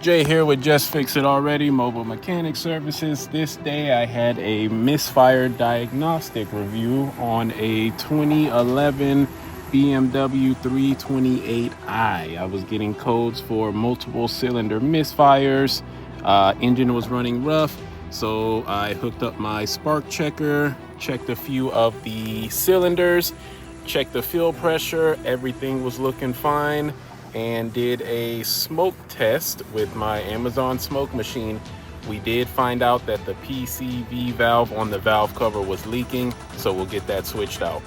Jay here with Just Fix It Already Mobile Mechanic Services. This day I had a Misfire Diagnostic review on a 2011 BMW 328i. I was getting codes for multiple cylinder misfires. Engine was running rough, so I hooked up my spark checker, checked a few of the cylinders, checked the fuel pressure. Everything was looking fine, and did a smoke test with my Amazon smoke machine. We did find out that the PCV valve on the valve cover was leaking, so we'll get that switched out.